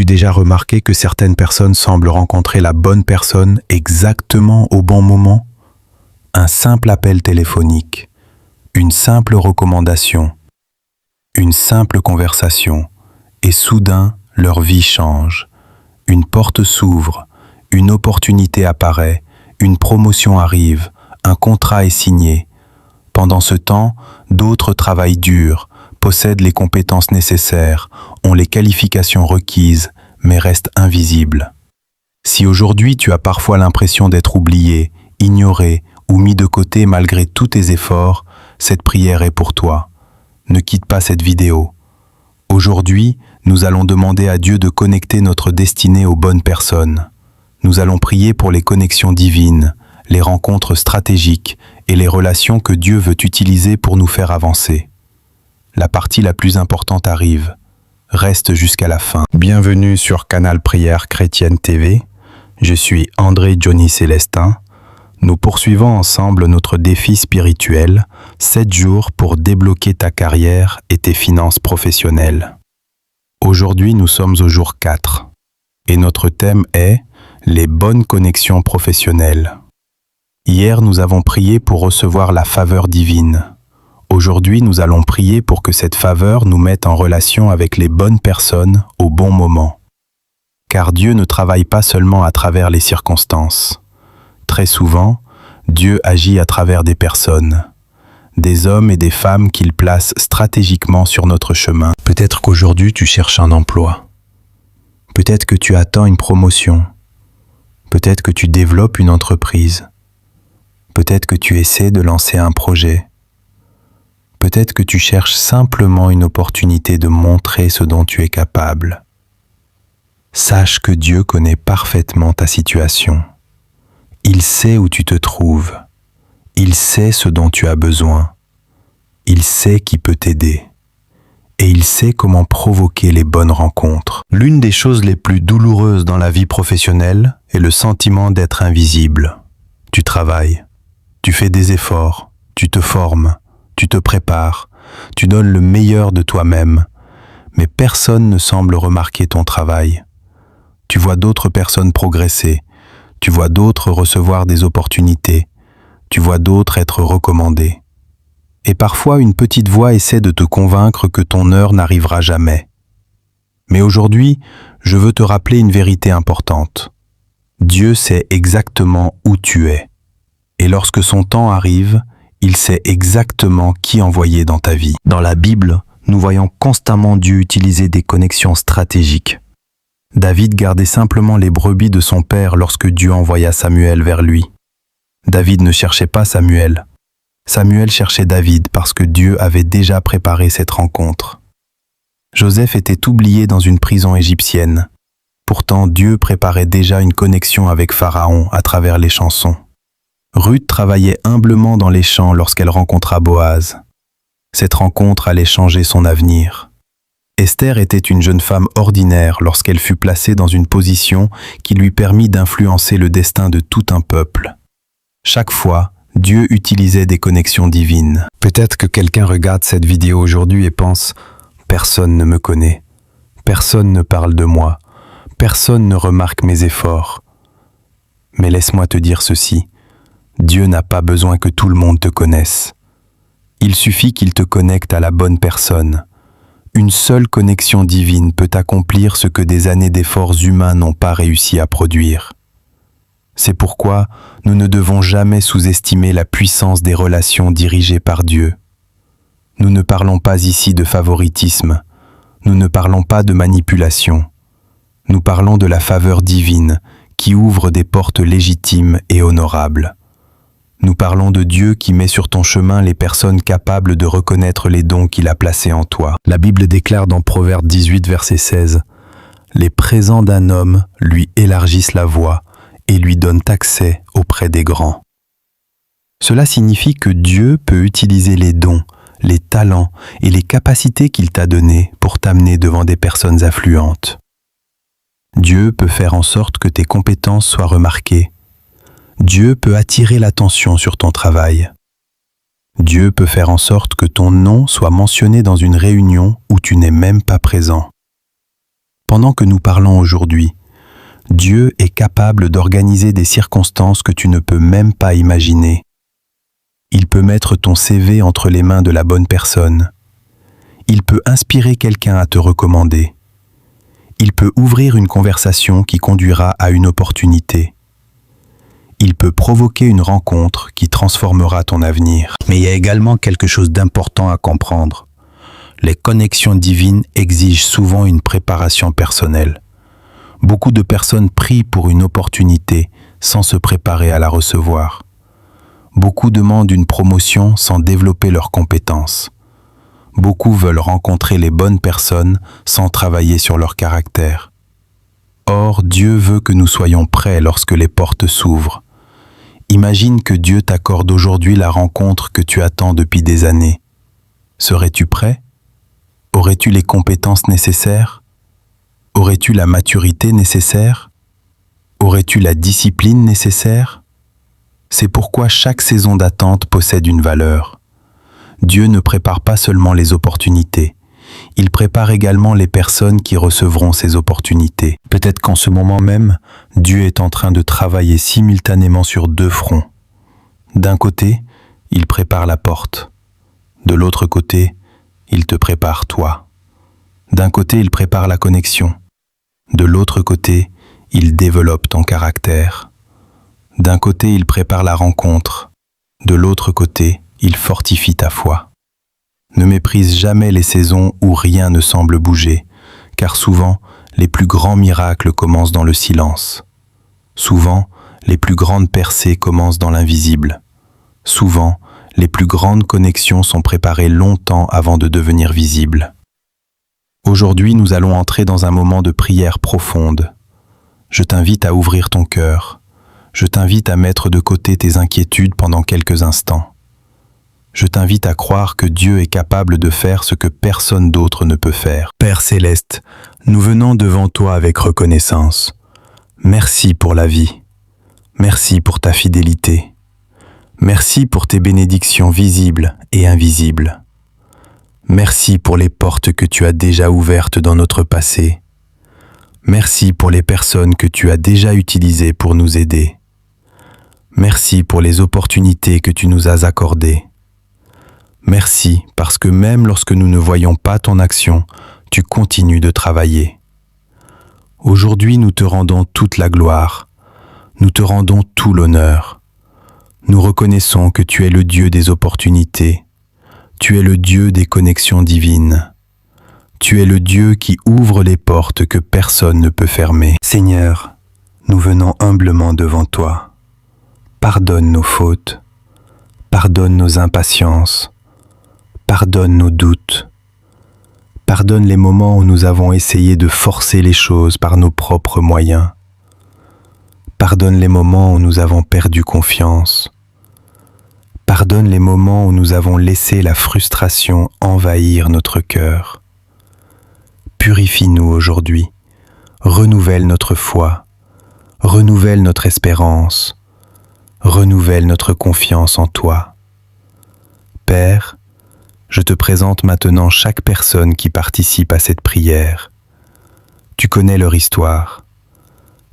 As-tu déjà remarqué que certaines personnes semblent rencontrer la bonne personne exactement au bon moment? Un simple appel téléphonique, une simple recommandation, une simple conversation, et soudain, leur vie change. Une porte s'ouvre, une opportunité apparaît, une promotion arrive, un contrat est signé. Pendant ce temps, d'autres travaillent dur, possèdent les compétences nécessaires, ont les qualifications requises, mais restent invisibles. Si aujourd'hui tu as parfois l'impression d'être oublié, ignoré ou mis de côté malgré tous tes efforts, cette prière est pour toi. Ne quitte pas cette vidéo. Aujourd'hui, nous allons demander à Dieu de connecter notre destinée aux bonnes personnes. Nous allons prier pour les connexions divines, les rencontres stratégiques et les relations que Dieu veut utiliser pour nous faire avancer. La partie la plus importante arrive. Reste jusqu'à la fin. Bienvenue sur Canal Prière Chrétienne TV. Je suis André Johnny Célestin. Nous poursuivons ensemble notre défi spirituel, 7 jours pour débloquer ta carrière et tes finances professionnelles. Aujourd'hui, nous sommes au jour 4 et notre thème est les bonnes connexions professionnelles. Hier, nous avons prié pour recevoir la faveur divine. Aujourd'hui, nous allons prier pour que cette faveur nous mette en relation avec les bonnes personnes au bon moment. Car Dieu ne travaille pas seulement à travers les circonstances. Très souvent, Dieu agit à travers des personnes, des hommes et des femmes qu'il place stratégiquement sur notre chemin. Peut-être qu'aujourd'hui tu cherches un emploi. Peut-être que tu attends une promotion. Peut-être que tu développes une entreprise. Peut-être que tu essaies de lancer un projet. Peut-être que tu cherches simplement une opportunité de montrer ce dont tu es capable. Sache que Dieu connaît parfaitement ta situation. Il sait où tu te trouves. Il sait ce dont tu as besoin. Il sait qui peut t'aider. Et il sait comment provoquer les bonnes rencontres. L'une des choses les plus douloureuses dans la vie professionnelle est le sentiment d'être invisible. Tu travailles, tu fais des efforts, tu te formes, tu te prépares, tu donnes le meilleur de toi-même, mais personne ne semble remarquer ton travail. Tu vois d'autres personnes progresser. Tu vois d'autres recevoir des opportunités, tu vois d'autres être recommandés. Et parfois, une petite voix essaie de te convaincre que ton heure n'arrivera jamais. Mais aujourd'hui, je veux te rappeler une vérité importante. Dieu sait exactement où tu es. Et lorsque son temps arrive, il sait exactement qui envoyer dans ta vie. Dans la Bible, nous voyons constamment Dieu utiliser des connexions stratégiques. David gardait simplement les brebis de son père lorsque Dieu envoya Samuel vers lui. David ne cherchait pas Samuel. Samuel cherchait David parce que Dieu avait déjà préparé cette rencontre. Joseph était oublié dans une prison égyptienne. Pourtant, Dieu préparait déjà une connexion avec Pharaon à travers les chansons. Ruth travaillait humblement dans les champs lorsqu'elle rencontra Boaz. Cette rencontre allait changer son avenir. Esther était une jeune femme ordinaire lorsqu'elle fut placée dans une position qui lui permit d'influencer le destin de tout un peuple. Chaque fois, Dieu utilisait des connexions divines. Peut-être que quelqu'un regarde cette vidéo aujourd'hui et pense « Personne ne me connaît, personne ne parle de moi, personne ne remarque mes efforts. » Mais laisse-moi te dire ceci, Dieu n'a pas besoin que tout le monde te connaisse. Il suffit qu'il te connecte à la bonne personne. Une seule connexion divine peut accomplir ce que des années d'efforts humains n'ont pas réussi à produire. C'est pourquoi nous ne devons jamais sous-estimer la puissance des relations dirigées par Dieu. Nous ne parlons pas ici de favoritisme, nous ne parlons pas de manipulation. Nous parlons de la faveur divine qui ouvre des portes légitimes et honorables. Nous parlons de Dieu qui met sur ton chemin les personnes capables de reconnaître les dons qu'il a placés en toi. La Bible déclare dans Proverbe 18, verset 16, « Les présents d'un homme lui élargissent la voie et lui donnent accès auprès des grands. » Cela signifie que Dieu peut utiliser les dons, les talents et les capacités qu'il t'a donnés pour t'amener devant des personnes influentes. Dieu peut faire en sorte que tes compétences soient remarquées. Dieu peut attirer l'attention sur ton travail. Dieu peut faire en sorte que ton nom soit mentionné dans une réunion où tu n'es même pas présent. Pendant que nous parlons aujourd'hui, Dieu est capable d'organiser des circonstances que tu ne peux même pas imaginer. Il peut mettre ton CV entre les mains de la bonne personne. Il peut inspirer quelqu'un à te recommander. Il peut ouvrir une conversation qui conduira à une opportunité. Il peut provoquer une rencontre qui transformera ton avenir. Mais il y a également quelque chose d'important à comprendre. Les connexions divines exigent souvent une préparation personnelle. Beaucoup de personnes prient pour une opportunité sans se préparer à la recevoir. Beaucoup demandent une promotion sans développer leurs compétences. Beaucoup veulent rencontrer les bonnes personnes sans travailler sur leur caractère. Or, Dieu veut que nous soyons prêts lorsque les portes s'ouvrent. Imagine que Dieu t'accorde aujourd'hui la rencontre que tu attends depuis des années. Serais-tu prêt? Aurais-tu les compétences nécessaires? Aurais-tu la maturité nécessaire? Aurais-tu la discipline nécessaire? C'est pourquoi chaque saison d'attente possède une valeur. Dieu ne prépare pas seulement les opportunités, il prépare également les personnes qui recevront ces opportunités. Peut-être qu'en ce moment même, Dieu est en train de travailler simultanément sur deux fronts. D'un côté, il prépare la porte. De l'autre côté, il te prépare toi. D'un côté, il prépare la connexion. De l'autre côté, il développe ton caractère. D'un côté, il prépare la rencontre. De l'autre côté, il fortifie ta foi. Ne méprise jamais les saisons où rien ne semble bouger, car souvent, les plus grands miracles commencent dans le silence. Souvent, les plus grandes percées commencent dans l'invisible. Souvent, les plus grandes connexions sont préparées longtemps avant de devenir visibles. Aujourd'hui, nous allons entrer dans un moment de prière profonde. Je t'invite à ouvrir ton cœur. Je t'invite à mettre de côté tes inquiétudes pendant quelques instants. Je t'invite à croire que Dieu est capable de faire ce que personne d'autre ne peut faire. Père céleste, nous venons devant toi avec reconnaissance. Merci pour la vie. Merci pour ta fidélité. Merci pour tes bénédictions visibles et invisibles. Merci pour les portes que tu as déjà ouvertes dans notre passé. Merci pour les personnes que tu as déjà utilisées pour nous aider. Merci pour les opportunités que tu nous as accordées. Merci parce que même lorsque nous ne voyons pas ton action, tu continues de travailler. Aujourd'hui, nous te rendons toute la gloire. Nous te rendons tout l'honneur. Nous reconnaissons que tu es le Dieu des opportunités. Tu es le Dieu des connexions divines. Tu es le Dieu qui ouvre les portes que personne ne peut fermer. Seigneur, nous venons humblement devant toi. Pardonne nos fautes. Pardonne nos impatiences. Pardonne nos doutes. Pardonne les moments où nous avons essayé de forcer les choses par nos propres moyens. Pardonne les moments où nous avons perdu confiance. Pardonne les moments où nous avons laissé la frustration envahir notre cœur. Purifie-nous aujourd'hui. Renouvelle notre foi. Renouvelle notre espérance. Renouvelle notre confiance en toi. Père, je te présente maintenant chaque personne qui participe à cette prière. Tu connais leur histoire.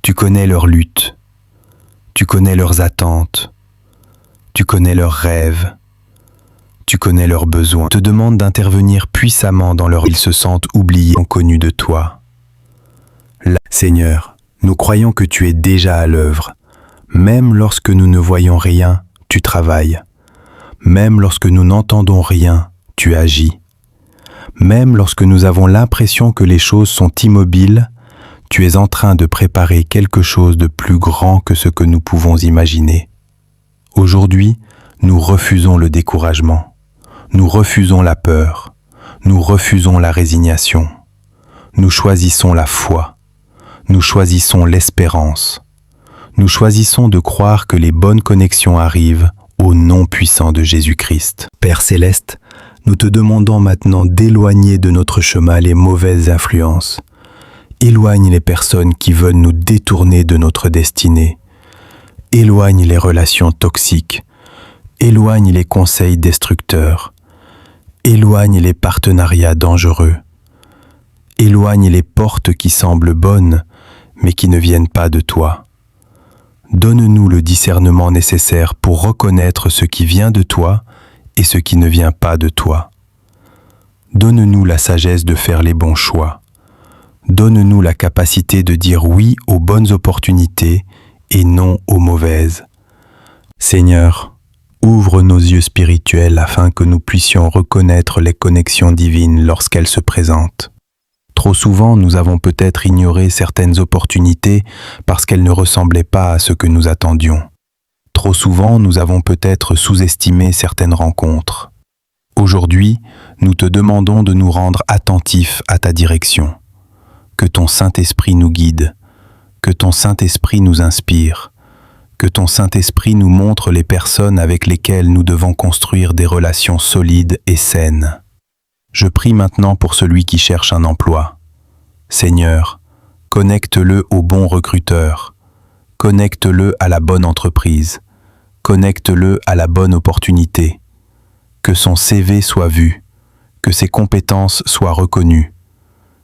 Tu connais leurs luttes. Tu connais leurs attentes. Tu connais leurs rêves. Tu connais leurs besoins. Je te demande d'intervenir puissamment dans leur vie. Ils se sentent oubliés, inconnus de toi. Là, Seigneur, nous croyons que tu es déjà à l'œuvre. Même lorsque nous ne voyons rien, tu travailles. Même lorsque nous n'entendons rien, tu agis. Même lorsque nous avons l'impression que les choses sont immobiles, tu es en train de préparer quelque chose de plus grand que ce que nous pouvons imaginer. Aujourd'hui, nous refusons le découragement. Nous refusons la peur. Nous refusons la résignation. Nous choisissons la foi. Nous choisissons l'espérance. Nous choisissons de croire que les bonnes connexions arrivent au nom puissant de Jésus-Christ. Père céleste, nous te demandons maintenant d'éloigner de notre chemin les mauvaises influences. Éloigne les personnes qui veulent nous détourner de notre destinée. Éloigne les relations toxiques. Éloigne les conseils destructeurs. Éloigne les partenariats dangereux. Éloigne les portes qui semblent bonnes, mais qui ne viennent pas de toi. Donne-nous le discernement nécessaire pour reconnaître ce qui vient de toi et ce qui ne vient pas de toi. Donne-nous la sagesse de faire les bons choix. Donne-nous la capacité de dire oui aux bonnes opportunités et non aux mauvaises. Seigneur, ouvre nos yeux spirituels afin que nous puissions reconnaître les connexions divines lorsqu'elles se présentent. Trop souvent, nous avons peut-être ignoré certaines opportunités parce qu'elles ne ressemblaient pas à ce que nous attendions. Trop souvent, nous avons peut-être sous-estimé certaines rencontres. Aujourd'hui, nous te demandons de nous rendre attentifs à ta direction. Que ton Saint-Esprit nous guide, que ton Saint-Esprit nous inspire, que ton Saint-Esprit nous montre les personnes avec lesquelles nous devons construire des relations solides et saines. Je prie maintenant pour celui qui cherche un emploi. Seigneur, connecte-le au bon recruteur, connecte-le à la bonne entreprise, connecte-le à la bonne opportunité. Que son CV soit vu, que ses compétences soient reconnues,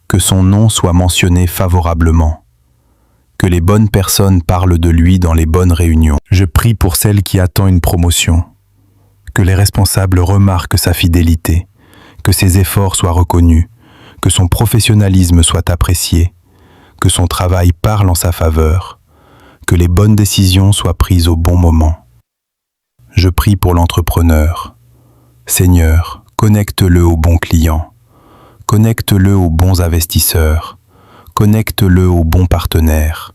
que son nom soit mentionné favorablement, que les bonnes personnes parlent de lui dans les bonnes réunions. Je prie pour celle qui attend une promotion, que les responsables remarquent sa fidélité, que ses efforts soient reconnus, que son professionnalisme soit apprécié, que son travail parle en sa faveur, que les bonnes décisions soient prises au bon moment. Je prie pour l'entrepreneur. Seigneur, connecte-le aux bons clients, connecte-le aux bons investisseurs, connecte-le aux bons partenaires,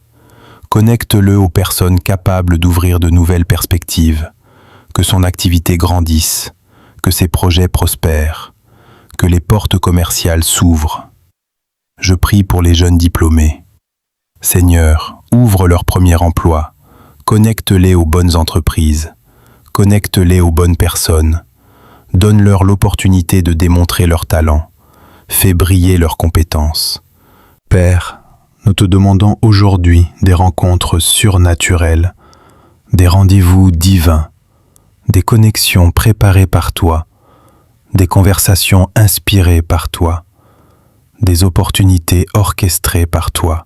connecte-le aux personnes capables d'ouvrir de nouvelles perspectives, que son activité grandisse, que ses projets prospèrent, que les portes commerciales s'ouvrent. Je prie pour les jeunes diplômés. Seigneur, ouvre leur premier emploi, connecte-les aux bonnes entreprises, connecte-les aux bonnes personnes, donne-leur l'opportunité de démontrer leur talent, fais briller leurs compétences. Père, nous te demandons aujourd'hui des rencontres surnaturelles, des rendez-vous divins, des connexions préparées par toi, des conversations inspirées par toi, des opportunités orchestrées par toi.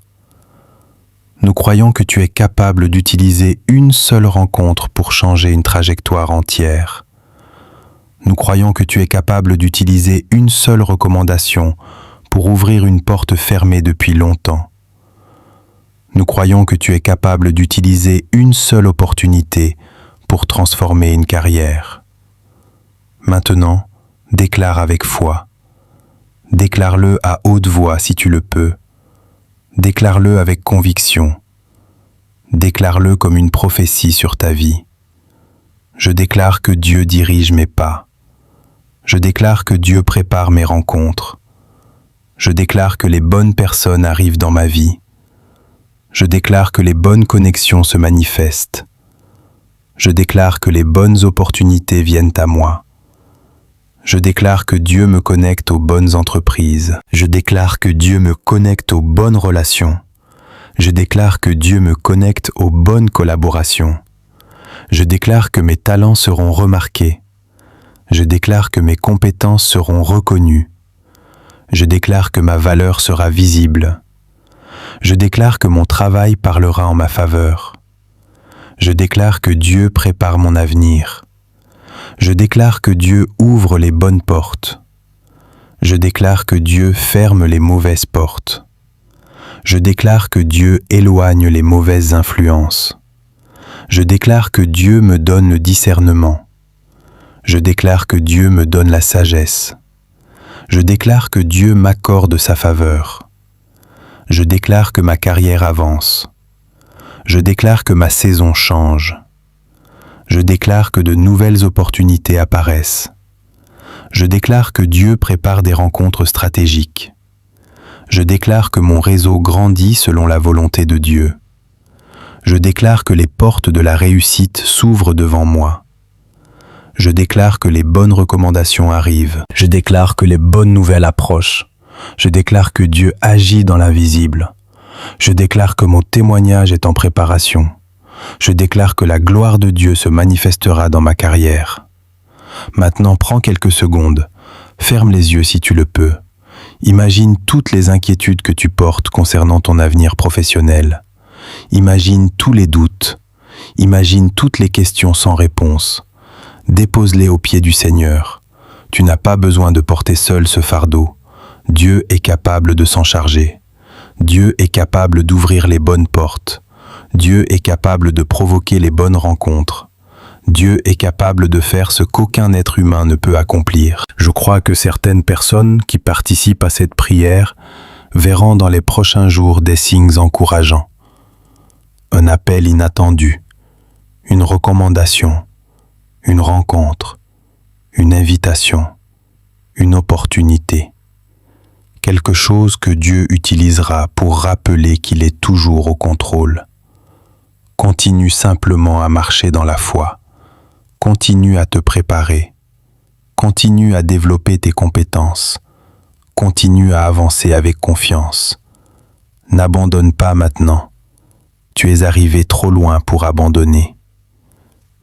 Nous croyons que tu es capable d'utiliser une seule rencontre pour changer une trajectoire entière. Nous croyons que tu es capable d'utiliser une seule recommandation pour ouvrir une porte fermée depuis longtemps. Nous croyons que tu es capable d'utiliser une seule opportunité pour transformer une carrière. Maintenant, déclare avec foi. Déclare-le à haute voix si tu le peux. Déclare-le avec conviction. Déclare-le comme une prophétie sur ta vie. Je déclare que Dieu dirige mes pas. Je déclare que Dieu prépare mes rencontres. Je déclare que les bonnes personnes arrivent dans ma vie. Je déclare que les bonnes connexions se manifestent. Je déclare que les bonnes opportunités viennent à moi. Je déclare que Dieu me connecte aux bonnes entreprises. Je déclare que Dieu me connecte aux bonnes relations. Je déclare que Dieu me connecte aux bonnes collaborations. Je déclare que mes talents seront remarqués. Je déclare que mes compétences seront reconnues. Je déclare que ma valeur sera visible. Je déclare que mon travail parlera en ma faveur. Je déclare que Dieu prépare mon avenir. Je déclare que Dieu ouvre les bonnes portes. Je déclare que Dieu ferme les mauvaises portes. Je déclare que Dieu éloigne les mauvaises influences. Je déclare que Dieu me donne le discernement. Je déclare que Dieu me donne la sagesse. Je déclare que Dieu m'accorde sa faveur. Je déclare que ma carrière avance. Je déclare que ma saison change. Je déclare que de nouvelles opportunités apparaissent. Je déclare que Dieu prépare des rencontres stratégiques. Je déclare que mon réseau grandit selon la volonté de Dieu. Je déclare que les portes de la réussite s'ouvrent devant moi. Je déclare que les bonnes recommandations arrivent. Je déclare que les bonnes nouvelles approchent. Je déclare que Dieu agit dans l'invisible. Je déclare que mon témoignage est en préparation. Je déclare que la gloire de Dieu se manifestera dans ma carrière. Maintenant, prends quelques secondes. Ferme les yeux si tu le peux. Imagine toutes les inquiétudes que tu portes concernant ton avenir professionnel. Imagine tous les doutes. Imagine toutes les questions sans réponse. Dépose-les aux pieds du Seigneur. Tu n'as pas besoin de porter seul ce fardeau. Dieu est capable de s'en charger. Dieu est capable d'ouvrir les bonnes portes. Dieu est capable de provoquer les bonnes rencontres. Dieu est capable de faire ce qu'aucun être humain ne peut accomplir. Je crois que certaines personnes qui participent à cette prière verront dans les prochains jours des signes encourageants. Un appel inattendu, une recommandation, une rencontre, une invitation, une opportunité. Quelque chose que Dieu utilisera pour rappeler qu'il est toujours au contrôle. Continue simplement à marcher dans la foi. Continue à te préparer. Continue à développer tes compétences. Continue à avancer avec confiance. N'abandonne pas maintenant. Tu es arrivé trop loin pour abandonner.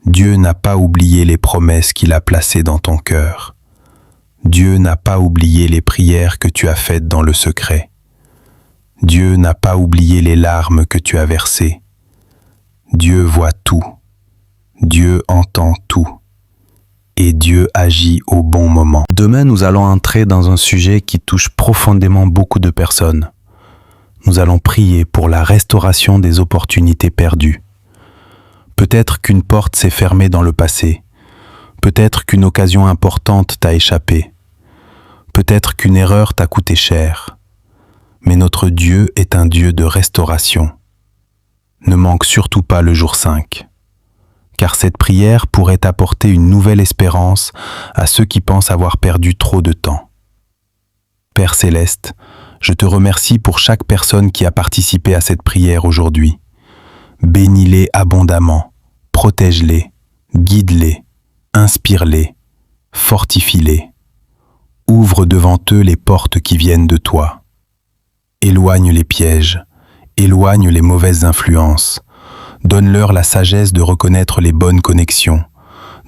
Dieu n'a pas oublié les promesses qu'il a placées dans ton cœur. Dieu n'a pas oublié les prières que tu as faites dans le secret. Dieu n'a pas oublié les larmes que tu as versées. Dieu voit tout. Dieu entend tout. Et Dieu agit au bon moment. Demain, nous allons entrer dans un sujet qui touche profondément beaucoup de personnes. Nous allons prier pour la restauration des opportunités perdues. Peut-être qu'une porte s'est fermée dans le passé. Peut-être qu'une occasion importante t'a échappé. Peut-être qu'une erreur t'a coûté cher. Mais notre Dieu est un Dieu de restauration. Ne manque surtout pas le jour 5. Car cette prière pourrait apporter une nouvelle espérance à ceux qui pensent avoir perdu trop de temps. Père Céleste, je te remercie pour chaque personne qui a participé à cette prière aujourd'hui. Bénis-les abondamment, protège-les, guide-les, inspire-les, fortifie-les. Ouvre devant eux les portes qui viennent de toi. Éloigne les pièges, éloigne les mauvaises influences. Donne-leur la sagesse de reconnaître les bonnes connexions.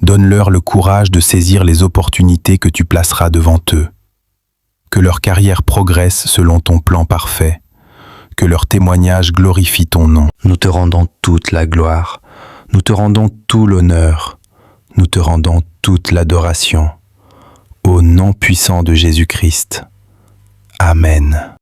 Donne-leur le courage de saisir les opportunités que tu placeras devant eux. Que leur carrière progresse selon ton plan parfait. Que leur témoignage glorifie ton nom. Nous te rendons toute la gloire. Nous te rendons tout l'honneur. Nous te rendons toute l'adoration. Au nom puissant de Jésus-Christ. Amen.